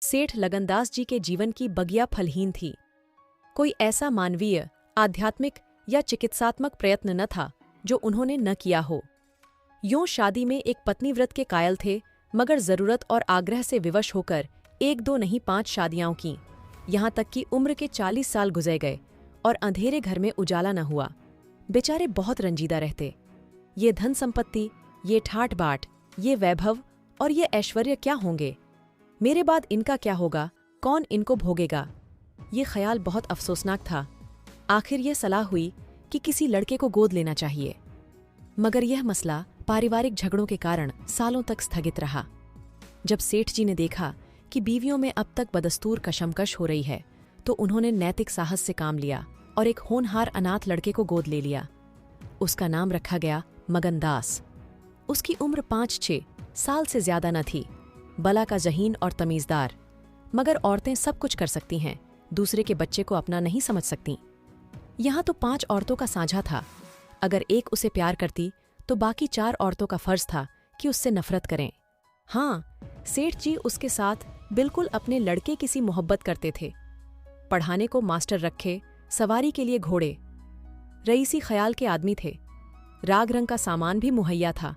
सेठ लगनदास जी के जीवन की बगिया फलहीन थी। कोई ऐसा मानवीय, आध्यात्मिक या चिकित्सात्मक प्रयत्न न था जो उन्होंने न किया हो। यूं शादी में एक पत्नीव्रत के कायल थे, मगर जरूरत और आग्रह से विवश होकर 1-2 नहीं 5 शादियां की। यहाँ तक कि उम्र के 40 साल गुजर गए और अंधेरे घर में उजाला न हुआ। बेचारे बहुत रंजीदा रहते। ये धन संपत्ति, ये ठाट बाट, ये वैभव और ये ऐश्वर्य क्या होंगे? मेरे बाद इनका क्या होगा? कौन इनको भोगेगा? ये ख्याल बहुत अफसोसनाक था। आखिर ये सलाह हुई कि किसी लड़के को गोद लेना चाहिए, मगर यह मसला पारिवारिक झगड़ों के कारण सालों तक स्थगित रहा। जब सेठ जी ने देखा कि बीवियों में अब तक बदस्तूर कशमकश हो रही है, तो उन्होंने नैतिक साहस से काम लिया और एक होनहार अनाथ लड़के को गोद ले लिया। उसका नाम रखा गया मगनदास। उसकी उम्र 5-6 साल से ज्यादा न थी। बला का जहीन और तमीजदार। मगर औरतें सब कुछ कर सकती हैं, दूसरे के बच्चे को अपना नहीं समझ सकती। यहाँ तो 5 औरतों का साझा था। अगर एक उसे प्यार करती तो बाकी 4 औरतों का फर्ज था कि उससे नफरत करें। हाँ, सेठ जी उसके साथ बिल्कुल अपने लड़के की सी मोहब्बत करते थे। पढ़ाने को मास्टर रखे, सवारी के लिए घोड़े। रईसी ख्याल के आदमी थे। राग रंग का सामान भी मुहैया था।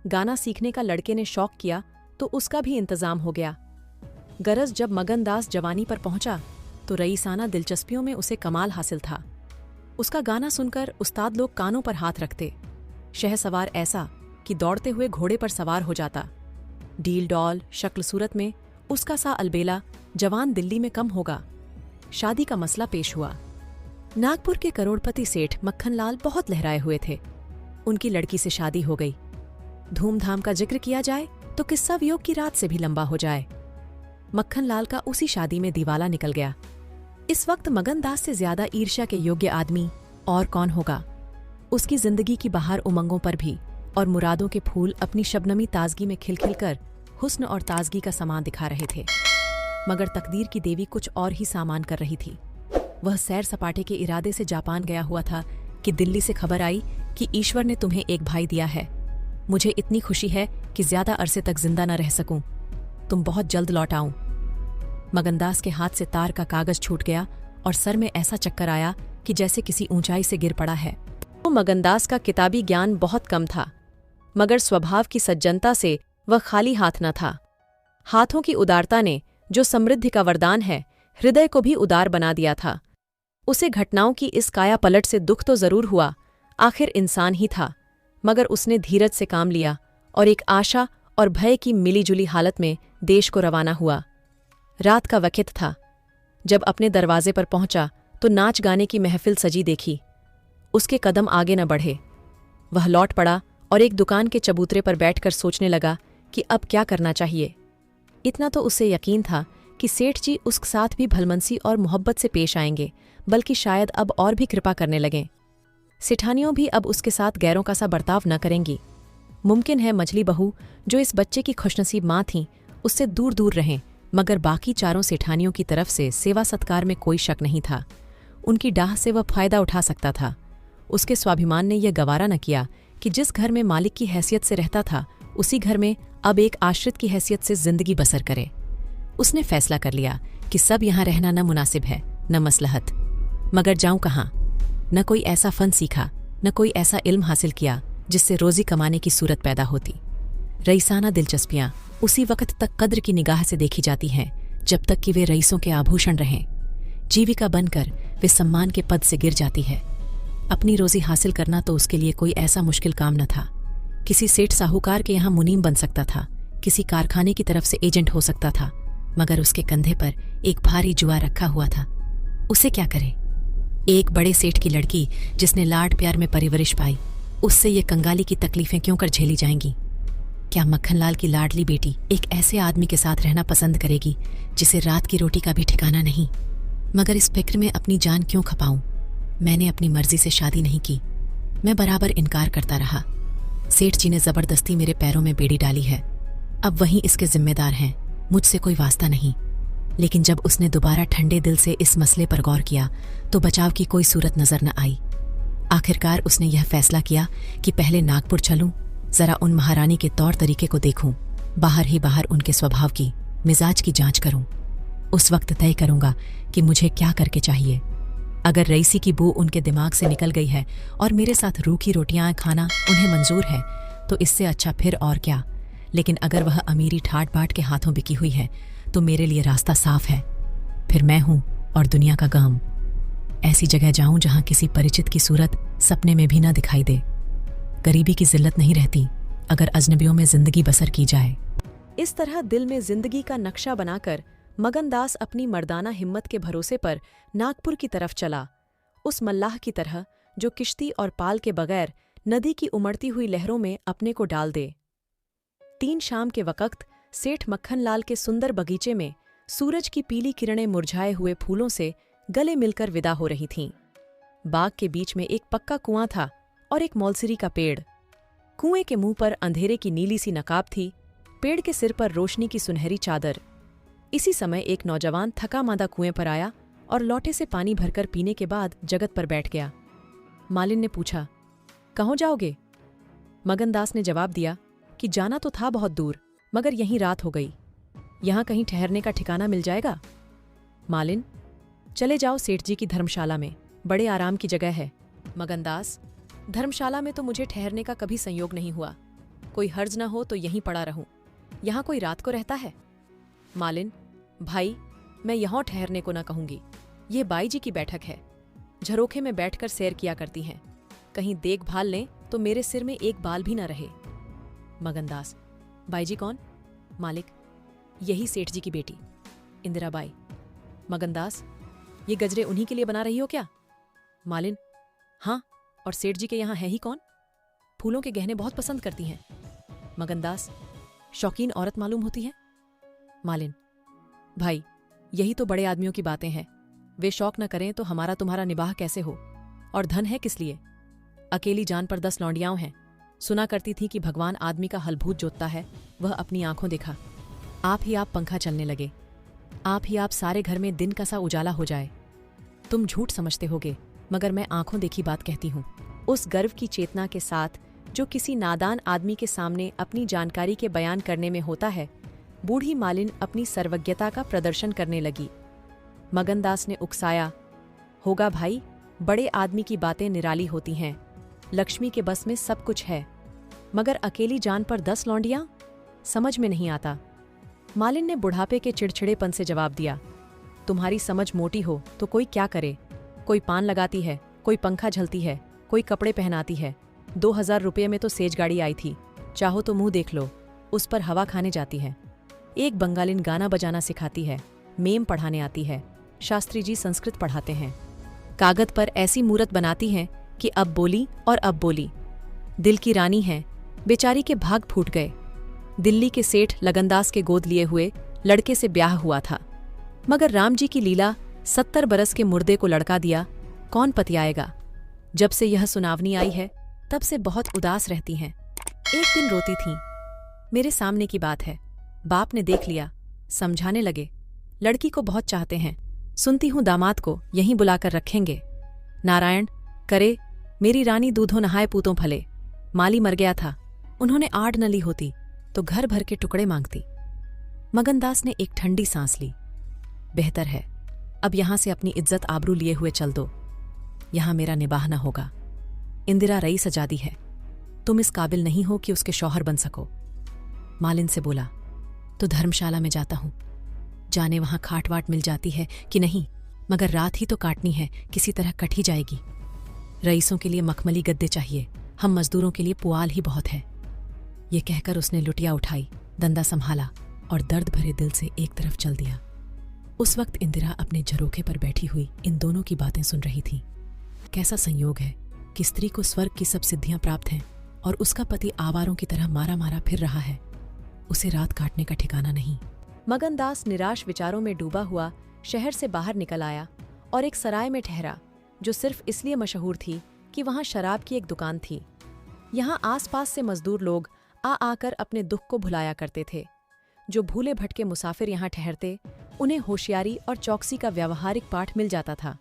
गाना सीखने का लड़के ने शौक किया तो उसका भी इंतजाम हो गया। गरज जब मगनदास जवानी पर पहुंचा तो रईसाना दिलचस्पियों में उसे कमाल हासिल था। उसका गाना सुनकर उस्ताद लोग कानों पर हाथ रखते। शहसवार ऐसा कि दौड़ते हुए घोड़े पर सवार हो जाता। डील डॉल शक्ल सूरत में उसका सा अलबेला जवान दिल्ली में कम होगा। शादी का मसला पेश हुआ। नागपुर के करोड़पति सेठ मक्खनलाल बहुत लहराए हुए थे। उनकी लड़की से शादी हो गई। धूमधाम का जिक्र किया जाए तो किस्सा वियोग की रात से भी लंबा हो जाए। मक्खनलाल का उसी शादी में दिवाला निकल गया। इस वक्त मगनदास से ज्यादा ईर्ष्या के योग्य आदमी और कौन होगा? उसकी जिंदगी की बहार उमंगों पर भी और मुरादों के फूल अपनी शबनमी ताजगी में खिलखिल कर हुस्न और ताजगी का सामान दिखा रहे थे। मगर तकदीर की देवी कुछ और ही सामान कर रही थी। वह सैर सपाटे के इरादे से जापान गया हुआ था कि दिल्ली से खबर आई कि ईश्वर ने तुम्हें एक भाई दिया है। मुझे इतनी खुशी है कि ज्यादा अरसे तक जिंदा न रह सकूं। तुम बहुत जल्द लौट आओ। मगनदास के हाथ से तार का कागज छूट गया और सर में ऐसा चक्कर आया कि जैसे किसी ऊंचाई से गिर पड़ा है। तो मगनदास का किताबी ज्ञान बहुत कम था, मगर स्वभाव की सज्जनता से वह खाली हाथ न था। हाथों की उदारता ने, जो समृद्धि का वरदान है, हृदय को भी उदार बना दिया था। उसे घटनाओं की इस काया पलट से दुख तो जरूर हुआ, आखिर इंसान ही था। मगर उसने धीरज से काम लिया और एक आशा और भय की मिलीजुली हालत में देश को रवाना हुआ। रात का वक्त था। जब अपने दरवाजे पर पहुंचा तो नाच गाने की महफिल सजी देखी। उसके कदम आगे न बढ़े। वह लौट पड़ा और एक दुकान के चबूतरे पर बैठकर सोचने लगा कि अब क्या करना चाहिए। इतना तो उसे यकीन था कि सेठ जी उसके साथ भी भलमनसी और मोहब्बत से पेश आएंगे, बल्कि शायद अब और भी कृपा करने लगें। सेठानियों भी अब उसके साथ गैरों का सा बर्ताव न करेंगी। मुमकिन है मझली बहू, जो इस बच्चे की खुशनसीब माँ थीं, उससे दूर दूर रहें, मगर बाकी चारों सेठानियों की तरफ से सेवा सत्कार में कोई शक नहीं था। उनकी डाह से वह फायदा उठा सकता था। उसके स्वाभिमान ने यह गवारा न किया कि जिस घर में मालिक की हैसियत से रहता था, उसी घर में अब एक आश्रित की हैसियत से जिंदगी बसर करे। उसने फैसला कर लिया कि सब यहाँ रहना न मुनासिब है, न मसलहत। मगर जाऊं कहाँ? न कोई ऐसा फन सीखा, न कोई ऐसा इल्म हासिल किया जिससे रोजी कमाने की सूरत पैदा होती। रईसाना दिलचस्पियां उसी वक्त तक कद्र की निगाह से देखी जाती हैं जब तक कि वे रईसों के आभूषण रहें। जीविका बनकर वे सम्मान के पद से गिर जाती है। अपनी रोजी हासिल करना तो उसके लिए कोई ऐसा मुश्किल काम न था। किसी सेठ साहूकार के यहाँ मुनीम बन सकता था, किसी कारखाने की तरफ से एजेंट हो सकता था, मगर उसके कंधे पर एक भारी जुआ रखा हुआ था। उसे क्या करे? एक बड़े सेठ की लड़की जिसने लाड प्यार में परवरिश पाई, उससे ये कंगाली की तकलीफें क्यों कर झेली जाएंगी? क्या मक्खनलाल की लाडली बेटी एक ऐसे आदमी के साथ रहना पसंद करेगी जिसे रात की रोटी का भी ठिकाना नहीं? मगर इस फिक्र में अपनी जान क्यों खपाऊं? मैंने अपनी मर्जी से शादी नहीं की। मैं बराबर इनकार करता रहा। सेठ जी ने जबरदस्ती मेरे पैरों में बेड़ी डाली है। अब वहीं इसके जिम्मेदार हैं, मुझसे कोई वास्ता नहीं। लेकिन जब उसने दोबारा ठंडे दिल से इस मसले पर गौर किया तो बचाव की कोई सूरत नजर न आई। आखिरकार उसने यह फैसला किया कि पहले नागपुर चलूं, जरा उन महारानी के तौर तरीके को देखूं, बाहर ही बाहर उनके स्वभाव की मिजाज की जांच करूं। उस वक्त तय करूंगा कि मुझे क्या करके चाहिए। अगर रईसी की बू उनके दिमाग से निकल गई है और मेरे साथ रूखी रोटियां खाना उन्हें मंजूर है तो इससे अच्छा फिर और क्या। लेकिन अगर वह अमीरी ठाट बाट के हाथों बिकी हुई है तो मेरे लिए रास्ता साफ है। फिर मैं हूं और दुनिया का गम। ऐसी जगह जाऊं जहां किसी परिचित की सूरत सपने में भी ना दिखाई दे। गरीबी की जिल्लत नहीं रहती अगर अजनबियों में जिंदगी बसर की जाए। इस तरह दिल में जिंदगी का नक्शा बनाकर मगनदास अपनी मर्दाना हिम्मत के भरोसे पर नागपुर की तरफ चला, उस मल्लाह की तरह जो किश्ती और पाल के बगैर नदी की उमड़ती हुई लहरों में अपने को डाल दे। 3 शाम के वक्त सेठ मक्खनलाल के सुंदर बगीचे में सूरज की पीली किरणें मुरझाए हुए फूलों से गले मिलकर विदा हो रही थीं। बाग के बीच में एक पक्का कुआं था और एक मौलसिरी का पेड़। कुएं के मुंह पर अंधेरे की नीली सी नकाब थी, पेड़ के सिर पर रोशनी की सुनहरी चादर। इसी समय एक नौजवान थका मांदा कुएं पर आया और लोटे से पानी भरकर पीने के बाद जगत पर बैठ गया। मालिन ने पूछा, कहाँ जाओगे? मगनदास ने जवाब दिया कि जाना तो था बहुत दूर, मगर यहीं रात हो गई। यहाँ कहीं ठहरने का ठिकाना मिल जाएगा? मालिन, चले जाओ सेठ जी की धर्मशाला में, बड़े आराम की जगह है। मगनदास, धर्मशाला में तो मुझे ठहरने का कभी संयोग नहीं हुआ। कोई हर्ज न हो तो यहीं पड़ा रहूं। यहाँ कोई रात को रहता है? मालिन, भाई, मैं यहाँ ठहरने को न कहूंगी। ये बाई जी की बैठक है। झरोखे में बैठकर सैर किया करती हैं। कहीं देखभाल लें तो मेरे सिर में एक बाल भी न रहे। मगनदास, बाई जी कौन? मालिक, यही सेठ जी की बेटी इंदिरा बाई। मगनदास, ये गजरे उन्हीं के लिए बना रही हो क्या? मालिन, हाँ, और सेठ जी के यहाँ है ही कौन? फूलों के गहने बहुत पसंद करती हैं। मगनदास, शौकीन औरत मालूम होती है। मालिन, भाई, यही तो बड़े आदमियों की बातें हैं। वे शौक न करें तो हमारा तुम्हारा निबाह कैसे हो? और धन है किस लिए? अकेली जान पर 10 लौंडियाओं हैं। सुना करती थी कि भगवान आदमी का हलभूत जोतता है, वह अपनी आंखों देखा। आप ही आप पंखा चलने लगे, आप ही आप सारे घर में दिन का सा उजाला हो जाए। तुम झूठ समझते होगे, मगर मैं आंखों देखी बात कहती हूं। उस गर्व की चेतना के साथ जो किसी नादान आदमी के सामने अपनी जानकारी के बयान करने में होता है, बूढ़ी मालिन अपनी सर्वज्ञता का प्रदर्शन करने लगी। मगनदास ने उकसाया, होगा भाई, बड़े आदमी की बातें निराली होती हैं। लक्ष्मी के बस में सब कुछ है, मगर अकेली जान पर 10 लौंडियां? समझ में नहीं आता। मालिन ने बुढ़ापे के चिड़चिड़ेपन से जवाब दिया, तुम्हारी समझ मोटी हो तो कोई क्या करे? कोई पान लगाती है, कोई पंखा झलती है, कोई कपड़े पहनाती है। 2000 रुपये में तो सेज गाड़ी आई थी, चाहो तो मुंह देख लो, उस पर हवा खाने जाती है। एक बंगालिन गाना बजाना सिखाती है, मेम पढ़ाने आती है, शास्त्री जी संस्कृत पढ़ाते हैं। कागज पर ऐसी मूरत बनाती हैं कि अब बोली और अब बोली। दिल की रानी है, बेचारी के भाग फूट गए। दिल्ली के सेठ लगनदास के गोद लिए हुए लड़के से ब्याह हुआ था, मगर राम जी की लीला 70 बरस के मुर्दे को लड़का दिया, कौन पतियाएगा? जब से यह सुनावनी आई है तब से बहुत उदास रहती हैं। एक दिन रोती थीं। मेरे सामने की बात है। बाप ने देख लिया, समझाने लगे, लड़की को बहुत चाहते हैं, सुनती हूं दामाद को यहीं बुलाकर रखेंगे। नारायण करे, मेरी रानी दूधों नहाए पूतों फले। माली मर गया था, उन्होंने आड़ न ली होती तो घर भर के टुकड़े मांगती। मगनदास ने एक ठंडी सांस ली। बेहतर है, अब यहां से अपनी इज्जत आबरू लिए हुए चल दो। यहां मेरा निबाह न होगा। इंदिरा रईस सजादी है, तुम इस काबिल नहीं हो कि उसके शौहर बन सको। मालिन से बोला, तो धर्मशाला में जाता हूं, जाने वहां खाट वाट मिल जाती है कि नहीं, मगर रात ही तो काटनी है, किसी तरह कट ही जाएगी। रईसों के लिए मखमली गद्दे चाहिए, हम मजदूरों के लिए पुआल ही बहुत है। ये कहकर उसने लुटिया उठाई, दंदा संभाला और दर्द भरे दिल से एक तरफ चल दिया। उस वक्त इंदिरा अपने झरोखे पर बैठी हुई इन दोनों की बातें सुन रही थी। कैसा संयोग है कि स्त्री को स्वर्ग की सब सिद्धियां प्राप्त हैं और उसका पति आवारों की तरह मारा मारा फिर रहा है। उसे रात काटने का ठिकाना नहीं। मगनदास निराश विचारों में डूबा हुआ शहर से बाहर निकल आया और एक सराय में ठहरा, जो सिर्फ इसलिए मशहूर थी कि वहां शराब की एक दुकान थी। यहाँ आसपास से मजदूर लोग आ आकर अपने दुख को भुलाया करते थे। जो भूले भटके मुसाफिर यहाँ ठहरते, उन्हें होशियारी और चौकसी का व्यावहारिक पाठ मिल जाता था।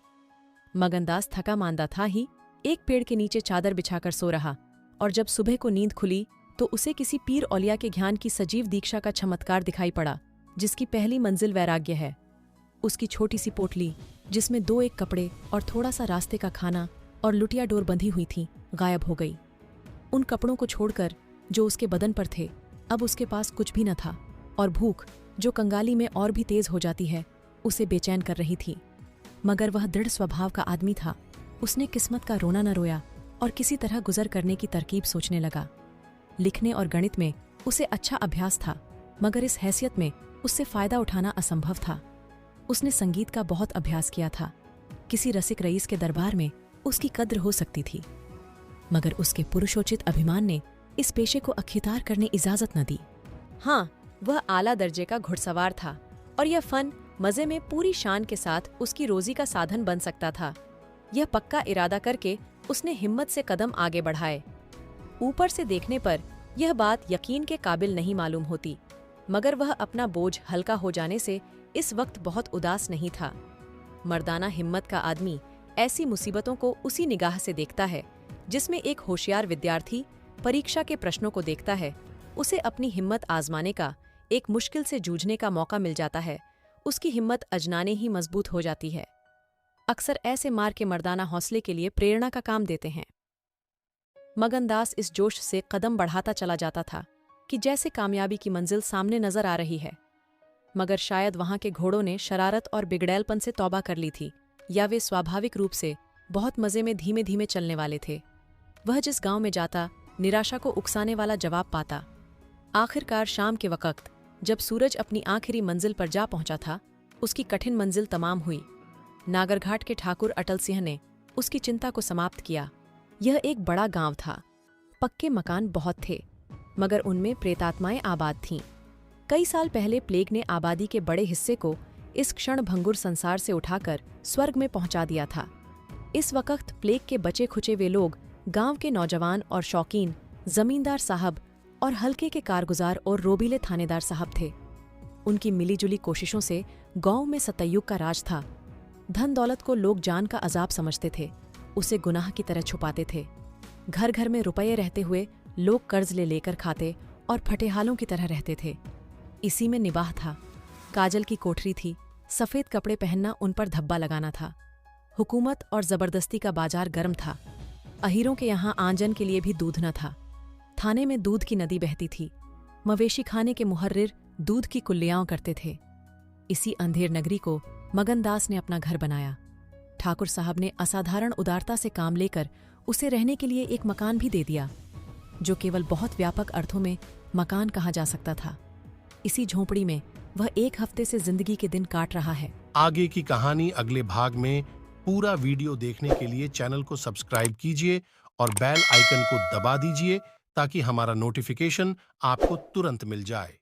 मगनदास थका मांदा था ही एक पेड़ के नीचे चादर बिछाकर सो रहा, और जब सुबह को नींद खुली तो उसे किसी पीर औलिया के ज्ञान की सजीव दीक्षा का चमत्कार दिखाई पड़ा। जिसकी पहली मंजिल वैराग्य है। उसकी छोटी सी पोटली, जिसमें 2 कपड़े और थोड़ा सा रास्ते का खाना और लुटिया डोर बंधी हुई थी, गायब हो गई। उन कपड़ों को छोड़कर जो उसके बदन पर थे, अब उसके पास कुछ भी न था, और भूख, जो कंगाली में और भी तेज हो जाती है, उसे बेचैन कर रही थी। मगर वह दृढ़ स्वभाव का आदमी था। उसने किस्मत का रोना न रोया और किसी तरह गुजर करने की तरकीब सोचने लगा। लिखने और गणित में उसे अच्छा अभ्यास था, मगर इस हैसियत में उससे फायदा उठाना असंभव था। उसने संगीत का बहुत अभ्यास किया था। किसी रसिक रईस के दरबार में उसकी कद्र हो सकती थी, मगर उसके पुरुषोचित अभिमान ने इस पेशे को अख्तियार करने इजाजत न दी। हाँ, वह आला दर्जे का घुड़सवार था और यह फन मजे में पूरी शान के साथ उसकी रोजी का साधन बन सकता था। यह पक्का इरादा करके उसने हिम्मत से कदम आगे बढ़ाए। ऊपर से देखने पर यह बात यकीन के काबिल नहीं मालूम होती, मगर वह अपना बोझ हल्का हो जाने से इस वक्त बहुत उदास नहीं था। मर्दाना हिम्मत का आदमी ऐसी मुसीबतों को उसी निगाह से देखता है जिसमें एक होशियार विद्यार्थी परीक्षा के प्रश्नों को देखता है। उसे अपनी हिम्मत आजमाने का, एक मुश्किल से जूझने का मौका मिल जाता है। उसकी हिम्मत अजनाने ही मजबूत हो जाती है। अक्सर ऐसे मार के मर्दाना हौसले के लिए प्रेरणा का काम देते हैं। मगनदास इस जोश से कदम बढ़ाता चला जाता था कि जैसे कामयाबी की मंजिल सामने नजर आ रही है, मगर शायद वहां के घोड़ों ने शरारत और बिगड़ैलपन से तौबा कर ली थी, या वे स्वाभाविक रूप से बहुत मजे में धीमे धीमे चलने वाले थे। वह जिस गांव में जाता, निराशा को उकसाने वाला जवाब पाता। आखिरकार शाम के वक्त जब सूरज अपनी आखिरी मंजिल पर जा पहुंचा था, उसकी कठिन मंजिल तमाम हुई। नागरघाट के ठाकुर अटल सिंह ने उसकी चिंता को समाप्त किया। यह एक बड़ा गांव था। पक्के मकान बहुत थे, मगर उनमें प्रेतात्माएं आबाद थीं। कई साल पहले प्लेग ने आबादी के बड़े हिस्से को इस क्षण भंगुर संसार से उठाकर स्वर्ग में पहुंचा दिया था। इस वक्त प्लेग के बचे खुचे वे लोग गांव के नौजवान और शौकीन, जमींदार साहब और हल्के के कारगुजार और रोबीले थानेदार साहब थे। उनकी मिलीजुली कोशिशों से गांव में सतयुग का राज था। धन दौलत को लोग जान का अजाब समझते थे, उसे गुनाह की तरह छुपाते थे। घर घर में रुपये रहते हुए लोग कर्ज ले लेकर खाते और फटेहालों की तरह रहते थे। इसी में निबाह था। काजल की कोठरी थी, सफेद कपड़े पहनना उन पर धब्बा लगाना था। हुकूमत और जबरदस्ती का बाजार गर्म था। अहीरों के यहाँ आंजन के लिए भी दूध न था। थाने में दूध की नदी बहती थी। मवेशी खाने के मुहर्रिर दूध की कुल्लियाँ करते थे। इसी अंधेर नगरी को मगनदास ने अपना घर बनाया। ठाकुर साहब ने असाधारण उदारता से काम लेकर उसे रहने के लिए एक मकान भी दे दिया, जो केवल बहुत व्यापक अर्थों में मकान कहा जा सकता था। इसी झोंपड़ी में वह 1 हफ्ते से जिंदगी के दिन काट रहा है। आगे की कहानी अगले भाग में। पूरा वीडियो देखने के लिए चैनल को सब्सक्राइब कीजिए और बेल आइकन को दबा दीजिए ताकि हमारा नोटिफिकेशन आपको तुरंत मिल जाए।